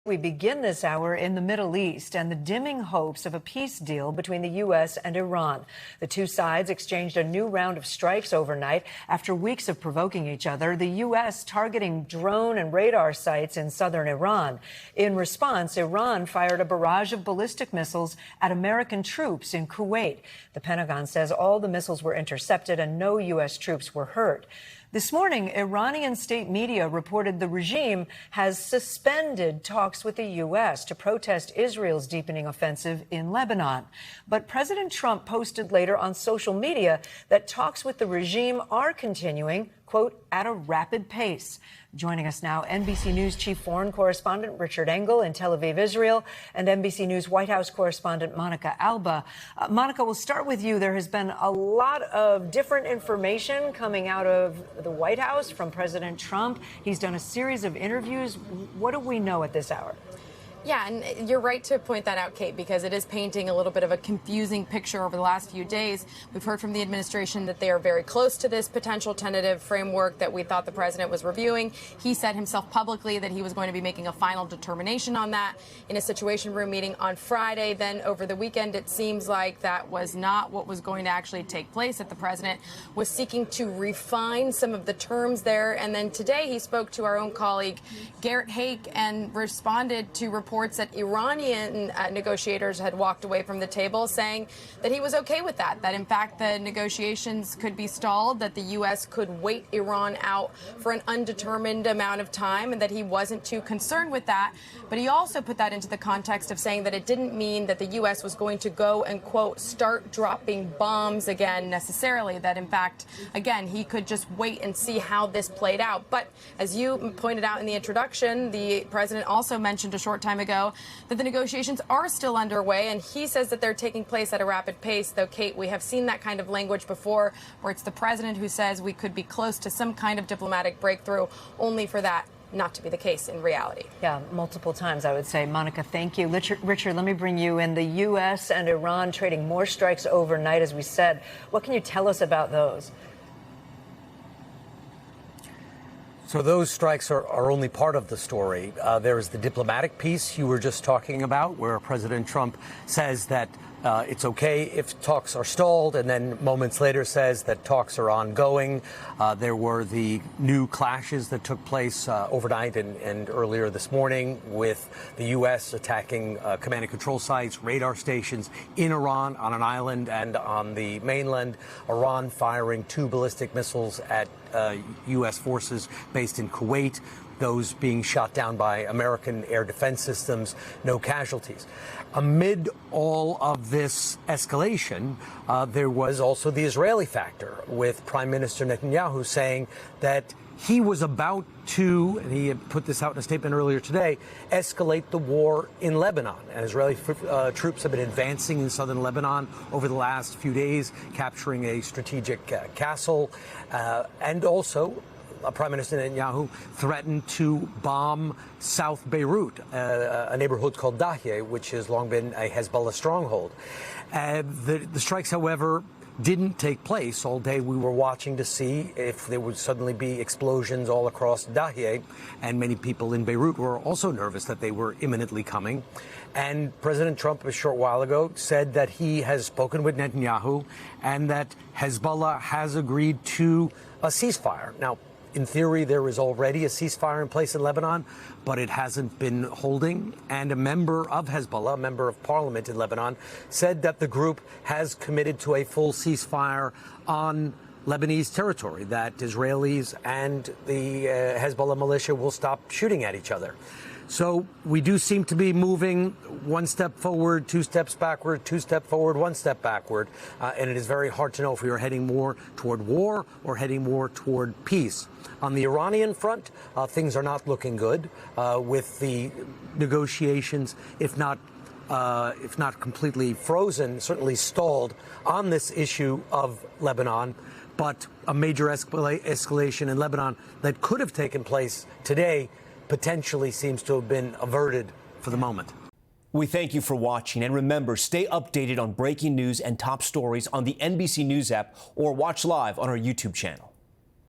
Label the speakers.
Speaker 1: We begin this hour in the Middle East and the dimming hopes of a peace deal between the U.S. and Iran. The two sides exchanged a new round of strikes overnight after weeks of provoking each other, the U.S. targeting drone and radar sites in southern Iran. In response, Iran fired a barrage of ballistic missiles at American troops in Kuwait. The Pentagon says all the missiles were intercepted and no U.S. troops were hurt. This morning, Iranian state media reported the regime has suspended talks with the U.S. to protest Israel's deepening offensive in Lebanon. But President Trump posted later on social media that talks with the regime are continuing, quote, at a rapid pace. Joining us now, NBC News chief foreign correspondent Richard Engel in Tel Aviv, Israel, and NBC News White House correspondent Monica Alba. Monica, we'll start with you. There has been a lot of different information coming out of the White House from President Trump. He's done a series of interviews. What do we know at this hour?
Speaker 2: Yeah, and you're right to point that out, Kate, because it is painting a little bit of a confusing picture over the last few days. We've heard from the administration that they are very close to this potential tentative framework that we thought the president was reviewing. He said himself publicly that he was going to be making a final determination on that in a Situation Room meeting on Friday. Then over the weekend, it seems like that was not what was going to actually take place, that the president was seeking to refine some of the terms there. And then today he spoke to our own colleague, Garrett Haake, and responded to reports that Iranian negotiators had walked away from the table, saying that he was okay with that, that in fact the negotiations could be stalled, that the U.S. could wait Iran out for an undetermined amount of time, and that he wasn't too concerned with that. But he also put that into the context of saying that it didn't mean that the U.S. was going to go and, quote, start dropping bombs again necessarily, that in fact, again, he could just wait and see how this played out. But as you pointed out in the introduction, the president also mentioned a short time ago that the negotiations are still underway, and he says that they're taking place at a rapid pace. Though, Kate, we have seen that kind of language before, where it's the president who says we could be close to some kind of diplomatic breakthrough, only for that not to be the case in reality.
Speaker 1: Yeah, multiple times, I would say. Monica, thank you. Richard, let me bring you in. The U.S. and Iran trading more strikes overnight, as we said. What can you tell us about those?
Speaker 3: So those strikes are only part of the story. There is the diplomatic piece you were just talking about, where President Trump says that it's okay if talks are stalled, and then moments later says that talks are ongoing. There were the new clashes that took place overnight and earlier this morning, with the U.S. attacking command and control sites, radar stations in Iran, on an island and on the mainland. Iran firing 2 ballistic missiles at U.S. forces based in Kuwait, those being shot down by American air defense systems, no casualties. Amid all of this escalation, there was also the Israeli factor, with Prime Minister Netanyahu saying that he was about to, and he had put this out in a statement earlier today, escalate the war in Lebanon. And Israeli troops have been advancing in southern Lebanon over the last few days, capturing a strategic castle, and also Prime Minister Netanyahu threatened to bomb South Beirut, a neighborhood called Dahye, which has long been a Hezbollah stronghold. The strikes, however, didn't take place. All day we were watching to see if there would suddenly be explosions all across Dahye, and many people in Beirut were also nervous that they were imminently coming. And President Trump, a short while ago, said that he has spoken with Netanyahu and that Hezbollah has agreed to a ceasefire. Now, in theory, there is already a ceasefire in place in Lebanon, but it hasn't been holding. And a member of Hezbollah, a member of parliament in Lebanon, said that the group has committed to a full ceasefire on Lebanese territory, that Israelis and the Hezbollah militia will stop shooting at each other. So we do seem to be moving 1 step forward, 2 steps backward, 2 steps forward, 1 step backward. And it is very hard to know if we are heading more toward war or heading more toward peace. On the Iranian front, things are not looking good, with the negotiations, if not completely frozen, certainly stalled on this issue of Lebanon. But a major escalation in Lebanon that could have taken place today potentially seems to have been averted for the moment.
Speaker 4: We thank you for watching, and remember, stay updated on breaking news and top stories on the NBC News app, or watch live on our YouTube channel.